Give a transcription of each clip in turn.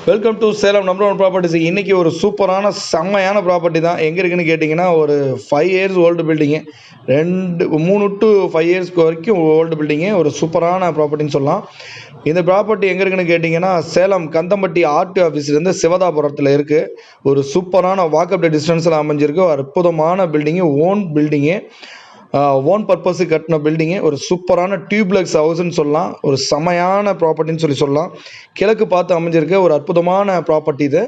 Welcome to Salem number one properties. இன்றைக்கி ஒரு சூப்பரான செம்மையான ப்ராப்பர்ட்டி தான். எங்கே இருக்குன்னு கேட்டிங்கன்னா, ஒரு 5 இயர்ஸ் ஓல்டு பில்டிங்கு, 3 to 5 இயர்ஸ்க்கு வரைக்கும் ஓல்டு பில்டிங்கு, ஒரு சூப்பரான ப்ராப்பர்ட்டின்னு சொல்லலாம். இந்த ப்ராப்பர்ட்டி எங்கே இருக்குன்னு கேட்டிங்கன்னா, சேலம் கந்தம்பட்டி ஆர்டி ஆஃபீஸ்லேருந்து சிவதாபுரத்தில் இருக்குது. ஒரு சூப்பரான வாக்கப் டிஸ்டன்ஸில் அமைஞ்சிருக்கு. ஒரு அற்புதமான பில்டிங்கு, ஓன் பில்டிங்கு, ஓன் பர்பஸுக்கு கட்டின பில்டிங்கு, ஒரு சூப்பரான டியூப்ளெக்ஸ் ஹவுஸ்ன்னு சொல்லலாம். ஒரு செமையான ப்ராப்பர்ட்டின்னு சொல்லலாம். கிழக்கு பார்த்து அமைஞ்சிருக்க ஒரு அற்புதமான ப்ராப்பர்ட்டி இது.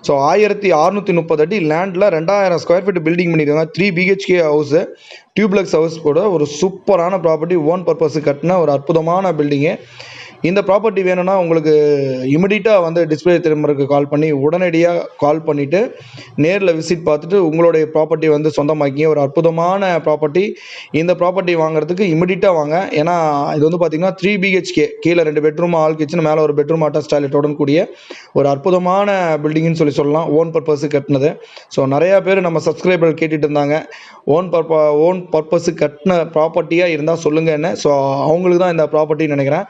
ஸோ 1630 அடி லேண்டில் 2000 ஸ்கொயர் ஃபீட் பில்டிங் பண்ணியிருக்காங்க. 3 BHK ஹவுஸு, டியூப்ளெக்ஸ் ஹவுஸ் கூட ஒரு சூப்பரான ப்ராப்பர்ட்டி, ஓன் பர்பஸுக்கு கட்டின ஒரு அற்புதமான பில்டிங்கு. இந்த ப்ராப்பர்ட்டி வேணும்னா உங்களுக்கு இமிடியட்டாக வந்து டிஸ்பிளே நம்பருக்கு கால் பண்ணி உடனடியாக கால் பண்ணிவிட்டு நேரில் விசிட் பார்த்துட்டு உங்களுடைய ப்ராப்பர்ட்டி வந்து சொந்தமாக்கிங்க. ஒரு அற்புதமான ப்ராப்பர்ட்டி. இந்த ப்ராப்பர்ட்டி வாங்குறதுக்கு இமிடியட்டாக வாங்க. ஏன்னா இது வந்து பார்த்திங்கன்னா 3 BHK, கீழே 2 பெட்ரூம், ஆல் கிச்சன், மேலே ஒரு பெட்ரூம் அட்டாச் டாய்லெட்டுடன் கூடிய ஒரு அற்புதமான பில்டிங்னு சொல்லலாம். ஓன் பர்பஸுக்கு கட்டினது. ஸோ நிறையா பேர் நம்ம சப்ஸ்கிரைபர் கேட்டுட்டு இருந்தாங்க, ஓன் பர்பஸுக்கு கட்டின ப்ராப்பர்ட்டியாக இருந்தால் சொல்லுங்கள் என்ன. ஸோ அவங்களுக்கு தான் இந்த ப்ராப்பர்ட்டின்னு நினைக்கிறேன்.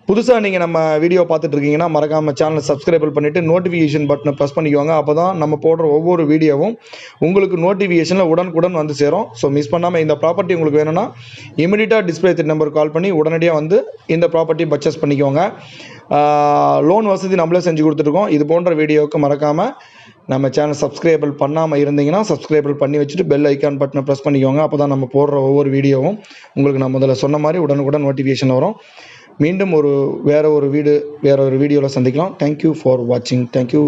புதுசாக நீங்கள் நம்ம வீடியோ பார்த்துட்டு இருக்கீங்கன்னா மறக்காமல் சேனலை சப்ஸ்கிரைப் பண்ணிவிட்டு நோட்டிஃபிகேஷன் பட்டனை ப்ரெஸ் பண்ணிக்குவாங்க. அப்போ தான் நம்ம போடுற ஒவ்வொரு வீடியோவும் உங்களுக்கு நோட்டிஃபிகேஷனில் உடனுக்குடன் வந்து சேரும். ஸோ மிஸ் பண்ணாமல் இந்த ப்ராப்பர்ட்டி உங்களுக்கு வேணும்னா இமீடியட்டாக டிஸ்பிளே நம்பர் கால் பண்ணி உடனடியாக வந்து இந்த ப்ராப்பர்ட்டி பர்ச்சேஸ் பண்ணிக்கோங்க. லோன் வசதி நம்மளே செஞ்சு கொடுத்துருக்கோம். இது போன்ற வீடியோவுக்கு மறக்காமல் நம்ம சேனல் சப்ஸ்கிரைபிள் பண்ணாமல் இருந்தீங்கன்னா சப்ஸ்கிரைபிள் பண்ணி வச்சுட்டு பெல் ஐக்கான் பட்டனை ப்ரெஸ் பண்ணிக்கோங்க. அப்போ தான் நம்ம போடுற ஒவ்வொரு வீடியோவும் உங்களுக்கு நான் முதல்ல சொன்ன மாதிரி உடனுக்குடன் நோட்டிஃபிகேஷன் வரும். மீண்டும் வேற ஒரு வீடியோவில் சந்திக்கலாம். தேங்க்யூ ஃபார் வாட்சிங். தேங்க்யூ.